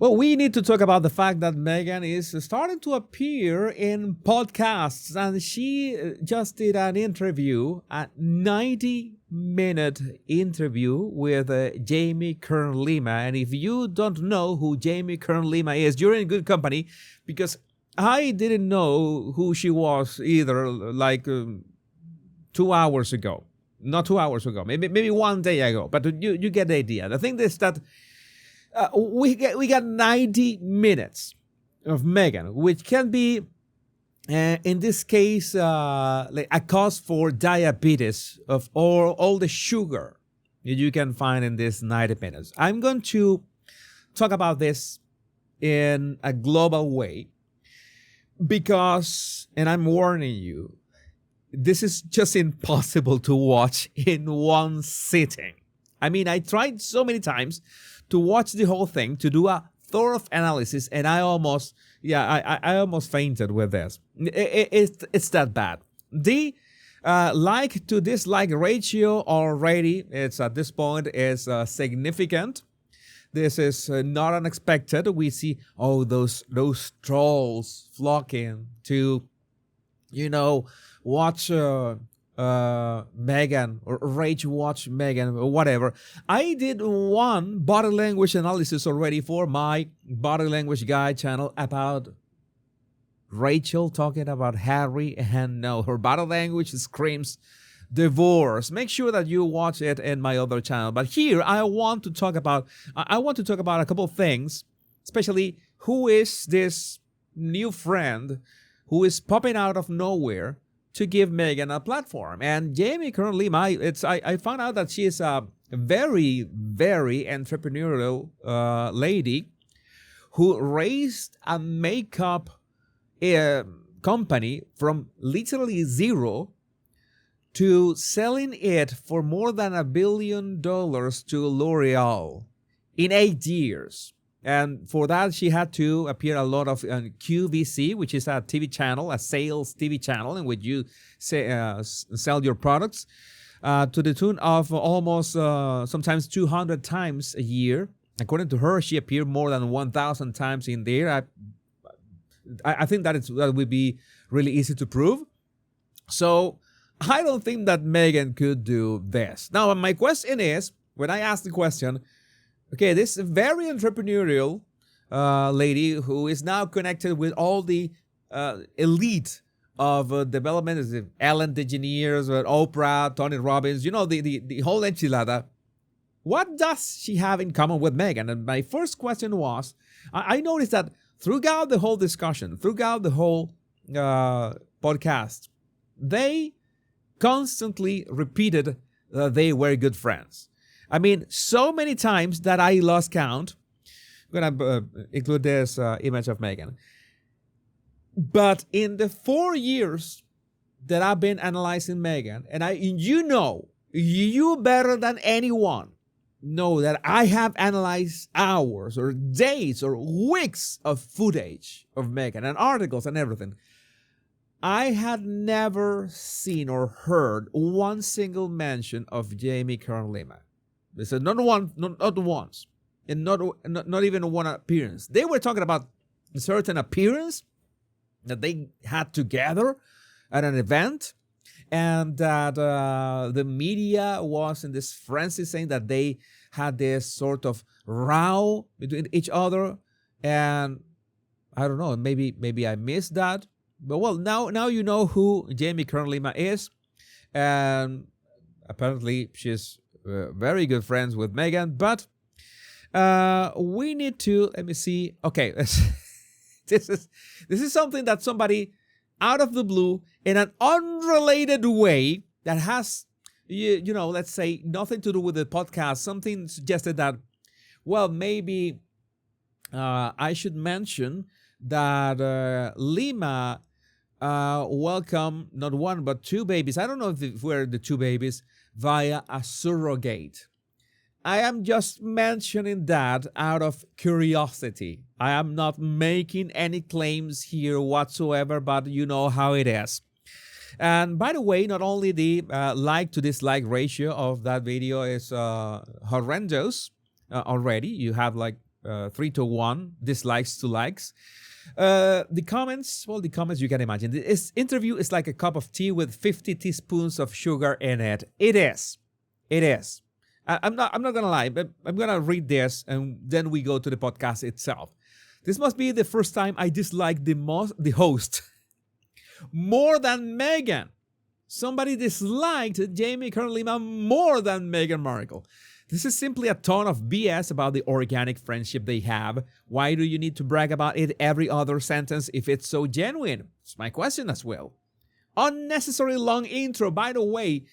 Well, we need to talk about the fact that Meghan is starting to appear in podcasts, and she just did an interview, a 90-minute interview with Jamie Kern Lima. And if you don't know who Jamie Kern Lima is, you're in good company, because I didn't know who she was either, like 2 hours ago. Not 2 hours ago, maybe one day ago, but you get the idea. The thing is that we got 90 minutes of Meghan, which can be, in this case, like a cause for diabetes of all the sugar that you can find in this 90 minutes. I'm going to talk about this in a global way because, and I'm warning you, this is just impossible to watch in one sitting. I mean, I tried so many times to watch the whole thing, to do a thorough analysis, and I almost fainted with this. It's that bad. The like to dislike ratio already, it's at this point is significant. This is not unexpected. We see those trolls flocking to, watch Meghan or rage watch Meghan or whatever. I did one body language analysis already for my body language guy channel about Rachel talking about Harry, and no, her body language screams divorce. Make sure that you watch it in my other channel. But here I want to talk about a couple of things, especially who is this new friend who is popping out of nowhere to give Meghan a platform. And Jamie Kern Lima, I found out that she is a very, very entrepreneurial lady who raised a makeup company from literally zero to selling it for more than $1 billion to L'Oreal in 8 years. And for that, she had to appear a lot of QVC, which is a TV channel, a sales TV channel in which you sell your products to the tune of almost sometimes 200 times a year. According to her, she appeared more than 1,000 times in there. I think that would be really easy to prove. So I don't think that Meghan could do this. Now, my question is, when I ask the question, okay, this very entrepreneurial lady who is now connected with all the elite of development, as Ellen DeGeneres, Oprah, Tony Robbins, the whole enchilada. What does she have in common with Meghan? And my first question was, I noticed that throughout the whole discussion, throughout the whole podcast, they constantly repeated that they were good friends. I mean, so many times that I lost count. I'm going to include this image of Meghan. But in the 4 years that I've been analyzing Meghan, and you better than anyone know that I have analyzed hours or days or weeks of footage of Meghan and articles and everything. I had never seen or heard one single mention of Jamie Kern Lima. They said not once, and not even one appearance. They were talking about a certain appearance that they had together at an event, and that the media was in this frenzy saying that they had this sort of row between each other. And I don't know, maybe I missed that. But well, now you know who Jamie Kern Lima is, and apparently she's very good friends with Meghan. But we need to, let me see. Okay, this is something that somebody out of the blue, in an unrelated way, that has let's say nothing to do with the podcast, something suggested that, well, maybe I should mention that Lima welcomed not one but two babies. I don't know if it were the two babies via a surrogate. I am just mentioning that out of curiosity. I am not making any claims here whatsoever, but you know how it is. And by the way, not only the like to dislike ratio of that video is horrendous already. You have like 3-1 dislikes to likes. The comments, well, the comments you can imagine. This interview is like a cup of tea with 50 teaspoons of sugar in it. It is. It is. I'm not gonna lie, but I'm gonna read this and then we go to the podcast itself. This must be the first time I dislike the host more than Meghan. Somebody disliked Jamie Kern Lima more than Meghan Markle. This is simply a ton of BS about the organic friendship they have. Why do you need to brag about it every other sentence if it's so genuine? It's my question as well. Unnecessary long intro. By the way,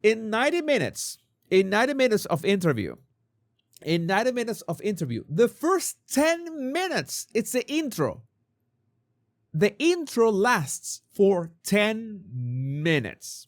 in 90 minutes of interview, the first 10 minutes, it's the intro. The intro lasts for 10 minutes.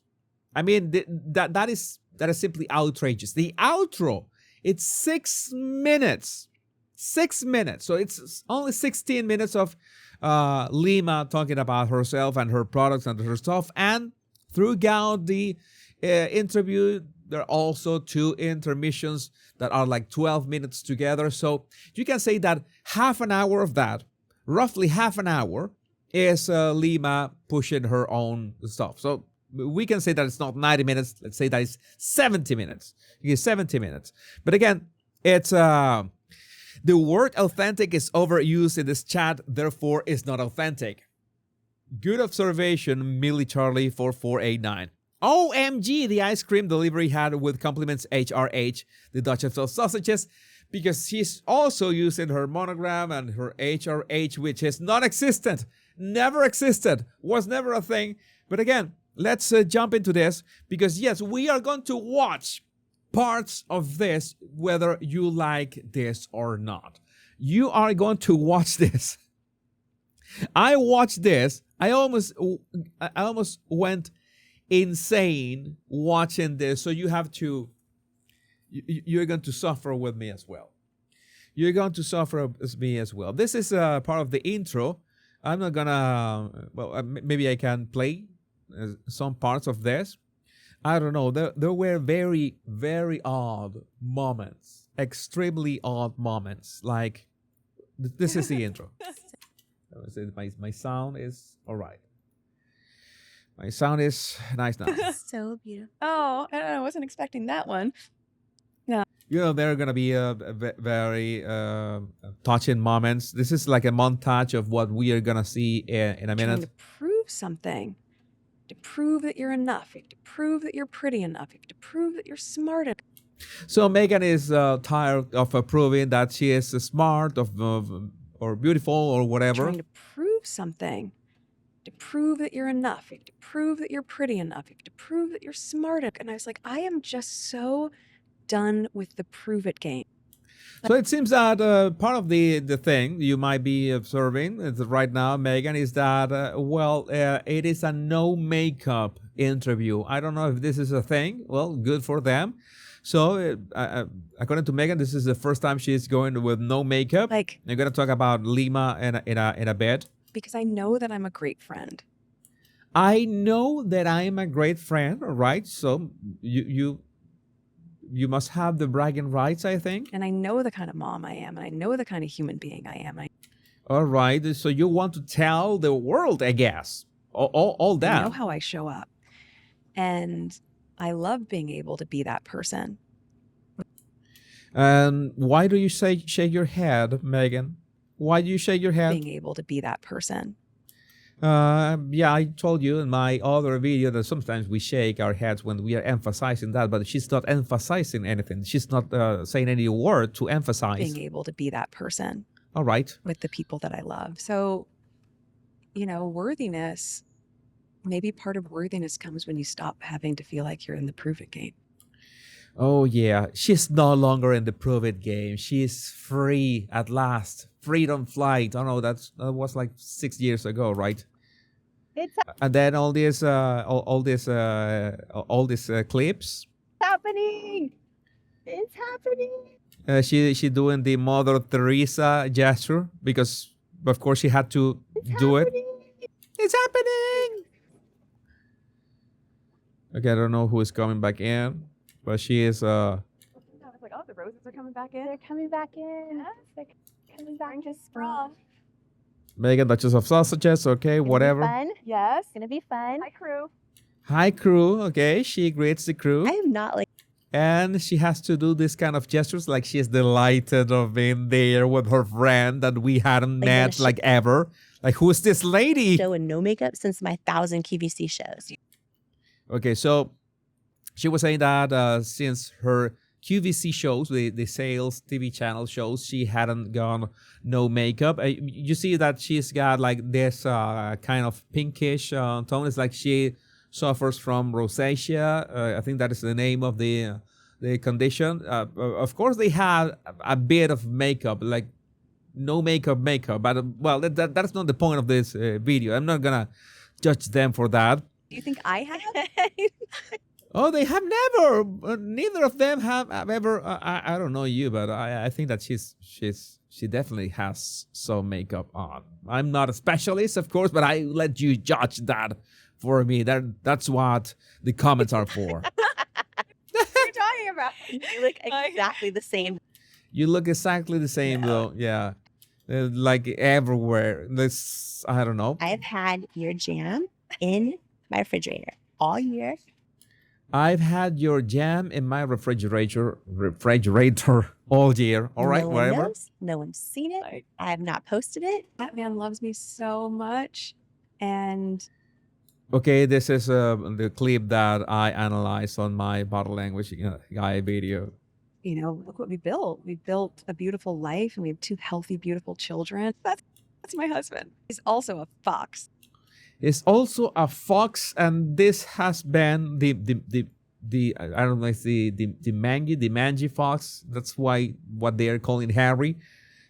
I mean, that is simply outrageous. The outro, it's 6 minutes. 6 minutes. So it's only 16 minutes of Lima talking about herself and her products and her stuff. And throughout the interview, there are also 2 intermissions that are like 12 minutes together. So you can say that half an hour of that, roughly half an hour, is Lima pushing her own stuff. So we can say that it's not 90 minutes. Let's say that it's 70 minutes. Okay, 70 minutes. But again, it's the word authentic is overused in this chat, therefore it's not authentic. Good observation, Millie Charlie 4489. OMG, the ice cream delivery had with compliments HRH, the Duchess of Sausages, because she's also using her monogram and her HRH, which is non-existent, never existed, was never a thing. But again, let's jump into this, because yes, we are going to watch parts of this, whether you like this or not. You are going to watch this. I watched this. I almost went insane watching this. So you're going to suffer with me as well. You're going to suffer with me as well. This is part of the intro. I'm not gonna, well, maybe I can play some parts of this. I don't know. There were very, very odd moments, extremely odd moments. Like, this is the intro. My sound is all right. My sound is nice now. So beautiful. Oh, I wasn't expecting that one. You know, there are going to be very touching moments. This is like a montage of what we are going to see in a minute. Trying to prove something. To prove that you're enough. You have to prove that you're pretty enough. You have to prove that you're smart enough. So Meghan is tired of proving that she is smart or beautiful or whatever. Trying to prove something. To prove that you're enough. You have to prove that you're pretty enough. You have to prove that you're smart enough. And I was like, I am just so done with the prove it game. So it seems that part of the thing you might be observing right now, Meghan, is that, it is a no makeup interview. I don't know if this is a thing. Well, good for them. So according to Meghan, this is the first time she's going with no makeup. Like, you're going to talk about Lima in a bit. Because I know that I'm a great friend. I know that I am a great friend, right? So you must have the bragging rights, I think. And I know the kind of mom I am. And I know the kind of human being I am. All right. So you want to tell the world, I guess, all that. I know how I show up. And I love being able to be that person. And why do you shake your head, Meghan? Why do you shake your head? Being able to be that person. Yeah, I told you in my other video that sometimes we shake our heads when we are emphasizing that, but she's not emphasizing anything. She's not saying any word to emphasize. Being able to be that person. All right. With the people that I love. So, worthiness, maybe part of worthiness comes when you stop having to feel like you're in the prove it game. Oh, yeah. She's no longer in the prove it game. She's free at last. Freedom flight. I don't know. That was like 6 years ago, right? And then all these clips. Happening. It's happening. She doing the Mother Teresa gesture because, of course, she had to do it. It's happening. Okay, I don't know who is coming back in. But she is It's like, oh, the roses are coming back in. They're coming back in. Yes. They're coming back Spring to to sprung. Meghan, Duchess of Sausages, okay, Gonna be whatever. fun. Yes. It's gonna be fun. Hi, crew. Hi, crew. Okay, she greets the crew. I am not like And she has to do this kind of gestures like she's delighted of being there with her friend that we hadn't Like met gonna like ever. Like, who's this lady? show and no makeup since my 1,000 QVC shows. Okay, so she was saying that since her QVC shows, the sales TV channel shows, she hadn't gone no makeup. You see that she's got like this kind of pinkish tone. It's like she suffers from rosacea. I think that is the name of the condition. Of course, they have a bit of makeup, like no makeup, but well, that's not the point of this video. I'm not gonna judge them for that. Do you think I have? Oh, they have never. Neither of them have ever. I don't know you, but I think that she definitely has some makeup on. I'm not a specialist, of course, but I let you judge that for me. That's what the comments are for. What are you talking about? You look exactly the same. You look exactly the same, though. Yeah, like everywhere. This I don't know. I've had your jam in my refrigerator all year. I've had your jam in my refrigerator all year. All right, No one whatever. knows. No one's seen it. Like- I have not posted it. That man loves me so much. And Okay, this is the clip that I analyzed on my body language guy video. you know, look what we built. We built a beautiful life and we have 2 healthy, beautiful children. That's my husband. He's also a fox. It's also a fox, and this has been the I don't know, it's the mangy fox. That's why what they are calling Harry.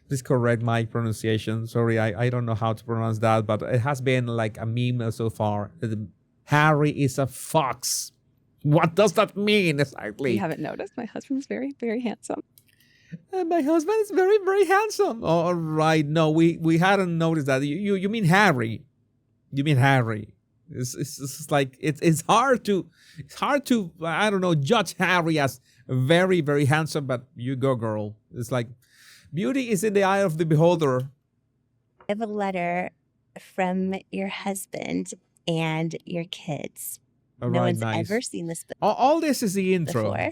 Please correct my pronunciation. Sorry, I don't know how to pronounce that, but it has been like a meme so far. Harry is a fox. What does that mean exactly? You haven't noticed. My husband's very, very handsome. My husband is very, very handsome. All right, no, we hadn't noticed that. You mean Harry? You mean Harry? It's like it's hard to I don't know, judge Harry as very, very handsome, but you go, girl. It's like beauty is in the eye of the beholder. I have a letter from your husband and your kids. All No right, one's nice. ever seen this All this is the intro. before.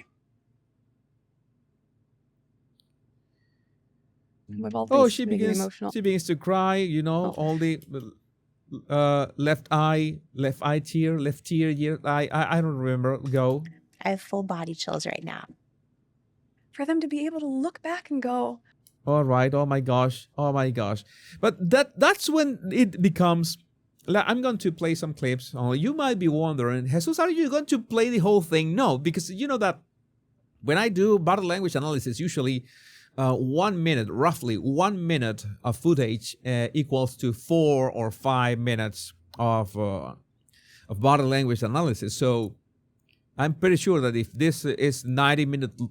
With all Oh, things she making me begins. emotional. She begins to cry. You know, Oh. all the left eye tear, left ear. Yeah, I don't remember. Go. I have full body chills right now. For them to be able to look back and go, All right. Oh my gosh. Oh my gosh. But that's when it becomes. I'm going to play some clips. You might be wondering, Jesus, are you going to play the whole thing? No, because you know that when I do body language analysis, usually 1 minute, roughly 1 minute of footage equals to 4 or 5 minutes of body language analysis. So I'm pretty sure that if this is 90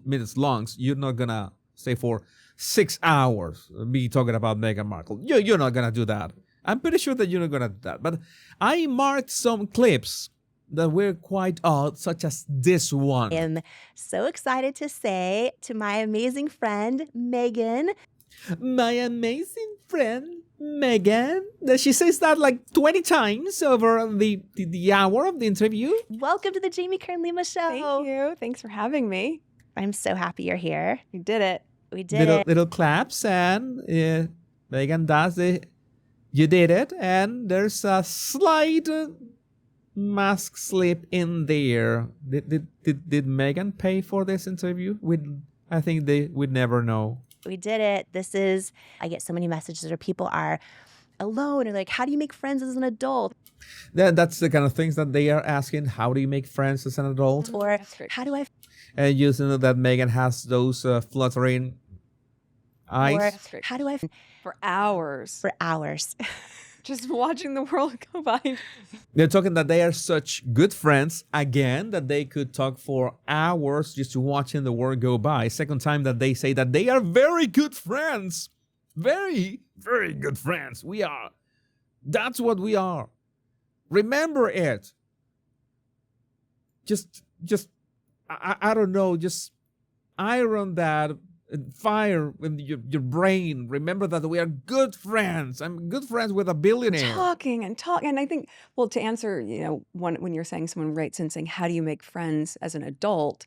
minutes long, you're not gonna stay for 6 hours me talking about Meghan Markle. You're not gonna do that. I'm pretty sure that you're not gonna do that. But I marked some clips that were quite odd, such as this one. I am so excited to say to my amazing friend, Meghan, My amazing friend Meghan. She says that like 20 times over the hour of the interview. welcome to the Jamie Kern Lima Show. thank you. Thanks for having me. I'm so happy you're here. You did it. We did it. Little claps, and Meghan does it. You did it, and there's a slight mask slip in there. Did Meghan pay for this interview? I think we'd never know. We did it. I get so many messages where people are alone and like, how do you make friends as an adult? That's the kind of things that they are asking. How do you make friends as an adult? Or That's great. how do I, And you know that Meghan has those fluttering eyes. or That's great. how do I, For hours. for hours. Just watching the world go by. They're talking that they are such good friends, again, that they could talk for hours just watching the world go by. Second time that they say that they are very good friends. Very, very good friends. We are. That's what we are. Remember it. I don't know, just iron that fire in your brain. Remember that we are good friends. I'm good friends with a billionaire. Talking and talking. And I think, well, to answer, when you're saying someone writes in saying, how do you make friends as an adult?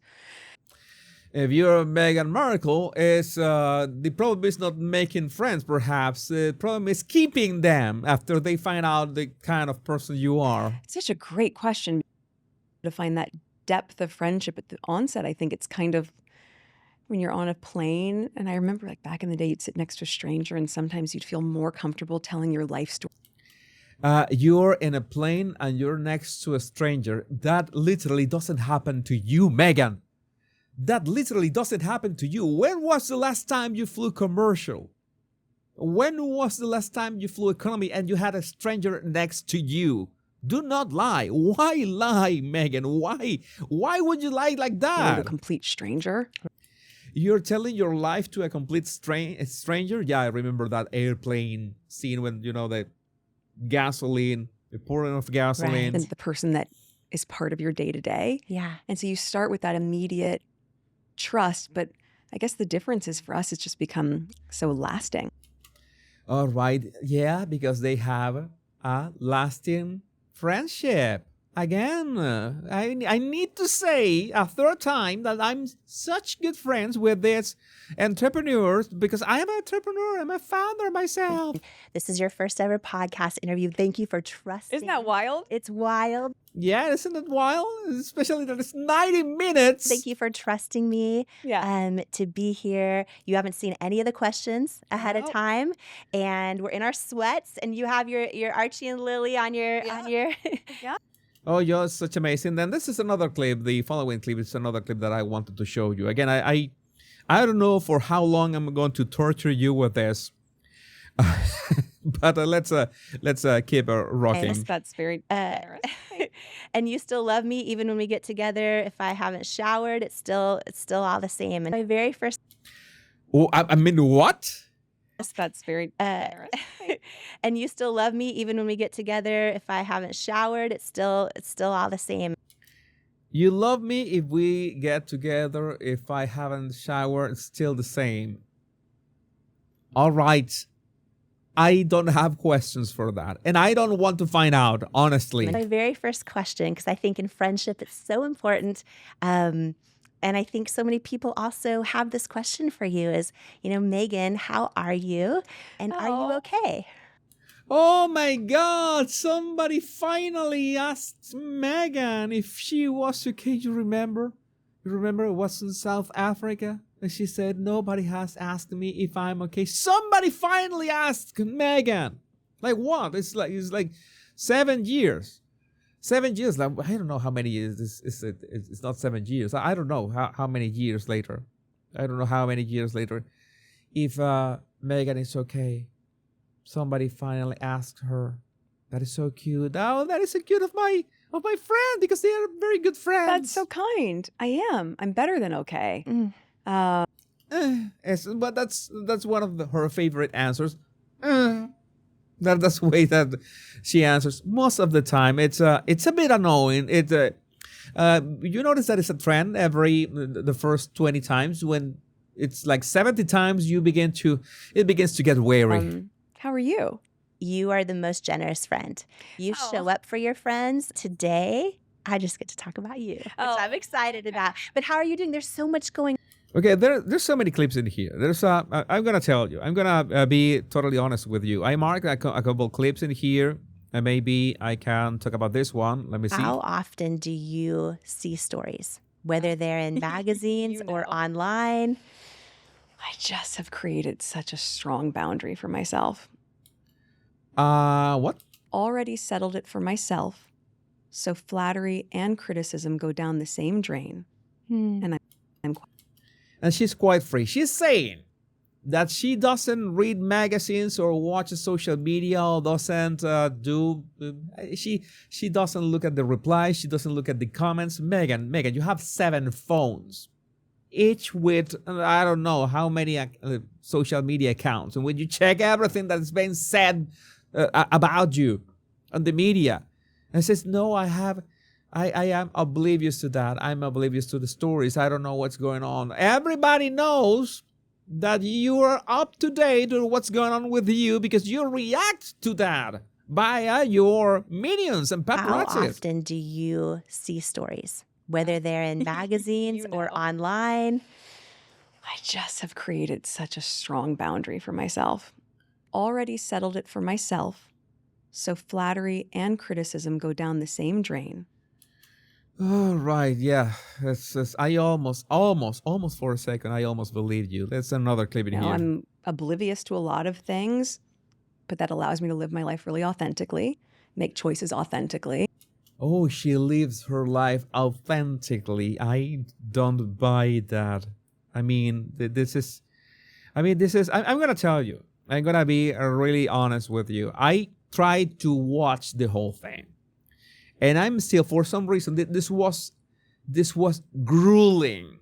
If you're Meghan Markle, the problem is not making friends, perhaps. The problem is keeping them after they find out the kind of person you are. It's such a great question to find that depth of friendship at the onset. I think it's kind of when you're on a plane, and I remember like back in the day, you'd sit next to a stranger and sometimes you'd feel more comfortable telling your life story. You're in a plane and you're next to a stranger. That literally doesn't happen to you, Meghan. That literally doesn't happen to you. When was the last time you flew commercial? When was the last time you flew economy and you had a stranger next to you? Do not lie. Why lie, Meghan? Why? Why would you lie like that? A complete stranger. You're telling your life to a complete stranger? Yeah, I remember that airplane scene when, the gasoline, the pouring of gasoline. Right. And the person that is part of your day to day. Yeah. And so you start with that immediate trust, but I guess the difference is for us, it's just become so lasting. All right. Yeah, because they have a lasting friendship. Again, I need to say a third time that I'm such good friends with these entrepreneurs because I am an entrepreneur. I'm a founder myself. This is your first ever podcast interview. Thank you for trusting. Isn't that wild? It's wild. Yeah, isn't it wild? Especially that it's 90 minutes. Thank you for trusting me to be here. You haven't seen any of the questions ahead of time, and we're in our sweats, and you have your Archie and Lily on your Yeah. Oh, you're such amazing. Then this is another clip. The following clip is another clip that I wanted to show you. Again, I don't know for how long I'm going to torture you with this, but let's keep rocking. That's very And you still love me even when we get together. If I haven't showered, it's still all the same. And my very first. Oh, I mean, what? That's very And you still love me even when we get together. If I haven't showered, it's still all the same. You love me if we get together. If I haven't showered, it's still the same. All right. I don't have questions for that. And I don't want to find out, honestly. My very first question, because I think in friendship it's so important. And I think so many people also have this question for you is, Meghan, how are you? And are you okay? Oh my God, somebody finally asked Meghan if she was okay. You remember? You remember it was in South Africa? And she said, nobody has asked me if I'm okay. Somebody finally asked Meghan. Like what? It's like 7 years. 7 years. Like, I don't know how many years. It's not 7 years. I don't know how many years later. I don't know how many years later. If Meghan is okay. Somebody finally asked her. That is so cute. Oh, that is so cute of my friend because they are very good friends. That's so kind. I am. I'm better than okay. But that's one of her favorite answers. That's the way that she answers most of the time. It's a bit annoying. You notice that it's a trend the first 20 times. When it's like 70 times, it begins to get weary. How are you? You are the most generous friend. You show up for your friends. Today, I just get to talk about you, which I'm excited about. But how are you doing? There's so much going on. Okay, there's so many clips in here. I'm gonna tell you. I'm gonna be totally honest with you. I marked a couple clips in here, and maybe I can talk about this one. Let me see. How often do you see stories, whether they're in magazines or online? I just have created such a strong boundary for myself. What? Already settled it for myself. So flattery and criticism go down the same drain. And And she's quite free. She's saying that she doesn't read magazines or watch social media or doesn't she doesn't look at the replies. She doesn't look at the comments. Meghan, you have 7 phones, each with I don't know how many social media accounts. And when you check everything that's been said about you on the media, and says, no, I have I am oblivious to that. I'm oblivious to the stories. I don't know what's going on. Everybody knows that you are up to date on what's going on with you because you react to that via your minions and How paparazzi. often do you see stories, whether they're in magazines You or know. online? I just have created such a strong boundary for myself. Already settled it for myself. So flattery and criticism go down the same drain. Oh, right. Yeah. I almost for a second, I almost believed you. That's another clip in You know, here. I'm oblivious to a lot of things, but that allows me to live my life really authentically, make choices authentically. Oh, she lives her life authentically. I don't buy that. I mean, this is, I'm going to tell you, I'm going to be really honest with you. I tried to watch the whole thing. And I'm still, for some reason, this was grueling.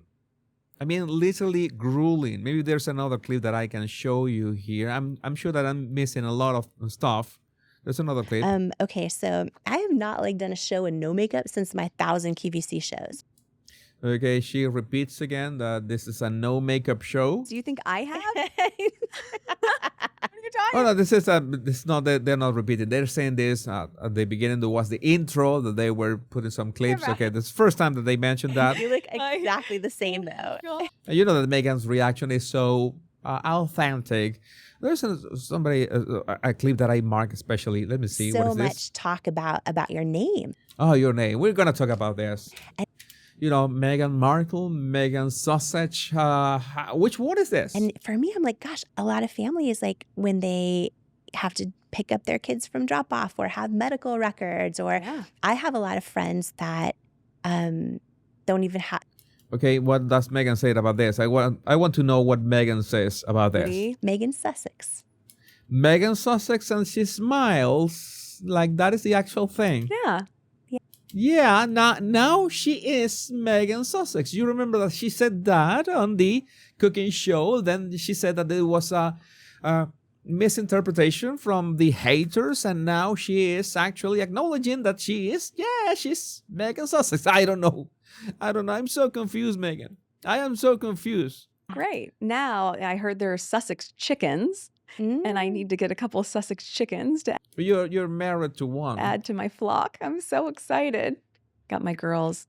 I mean, literally grueling. Maybe there's another clip that I can show you here. I'm sure that I'm missing a lot of stuff. There's another clip. Okay, so I have not like done a show in no makeup since my 1,000 QVC shows. Okay, she repeats again that this is a no makeup show. Do you think I have? What are you talking Oh no, this not they're not repeating. They're saying this at the beginning. There was the intro that they were putting some clips. Right. Okay, this is the first time that they mentioned that. You look exactly the same though. And you know that Meghan's reaction is so authentic. There's a clip that I mark especially. Let me see. So what is much this? talk about your name. Oh, your name. We're gonna talk about this. You know, Meghan Markle, Meghan Sausage. Which one is this? And for me, I'm like, gosh, a lot of families, like when they have to pick up their kids from drop off or have medical records, or Yeah. I have a lot of friends that don't even have. Okay, what does Meghan say about this? I want to know what Meghan says about this. Ready? Meghan Sussex. Meghan Sussex, and she smiles like that is the actual thing. Yeah. Yeah, now she is Meghan Sussex. You remember that she said that on the cooking show. Then she said that there was a misinterpretation from the haters, and now she is actually acknowledging that she's Meghan Sussex. I don't know. I'm so confused, Meghan. I am so confused. Great. Now I heard there are Sussex chickens, and I need to get a couple of Sussex chickens to You're married to one. add to my flock. I'm so excited. Got my girls.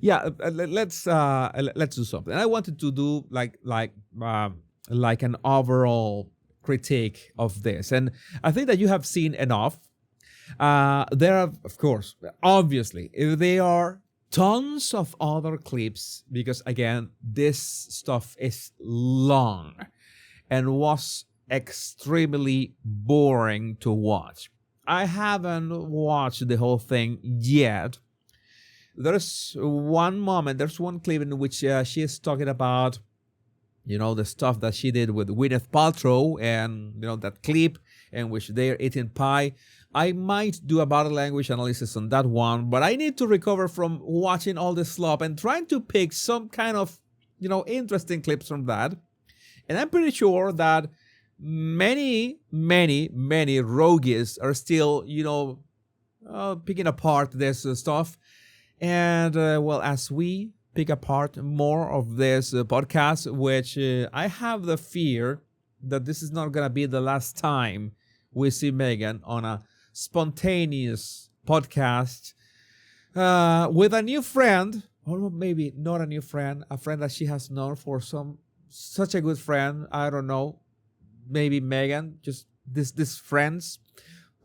Yeah, let's do something. I wanted to do like an overall critique of this, and I think that you have seen enough. There are, of course, obviously, there are tons of other clips because again, this stuff is long and was extremely boring to watch. I haven't watched the whole thing yet. There's one clip in which she is talking about, the stuff that she did with Gwyneth Paltrow, and that clip in which they're eating pie. I might do a body language analysis on that one, but I need to recover from watching all this slop and trying to pick some kind of, interesting clips from that. And I'm pretty sure that many rogues are still, picking apart this stuff. And, as we pick apart more of this podcast, which I have the fear that this is not going to be the last time we see Meghan on a spontaneous podcast with a new friend, or maybe not a new friend, a friend that she has known for such a good friend. I don't know. Maybe Meghan, just these friends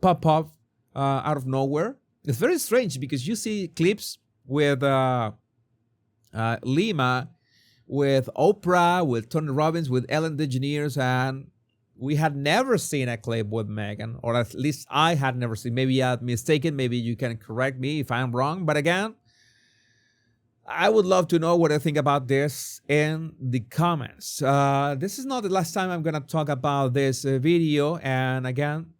pop up out of nowhere. It's very strange because you see clips with Lima, with Oprah, with Tony Robbins, with Ellen DeGeneres, and we had never seen a clip with Meghan, or at least I had never seen. Maybe I'm mistaken. Maybe you can correct me if I'm wrong. But again, I would love to know what I think about this in the comments. This is not the last time I'm going to talk about this video. And again,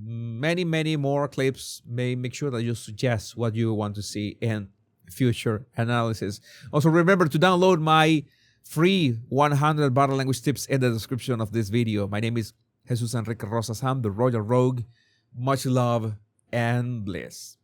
many more clips. Make sure that you suggest what you want to see in future analysis. Also, remember to download my free 100 body language tips in the description of this video. My name is Jesus Enrique Rosas. I'm the Royal Rogue. Much love and bliss.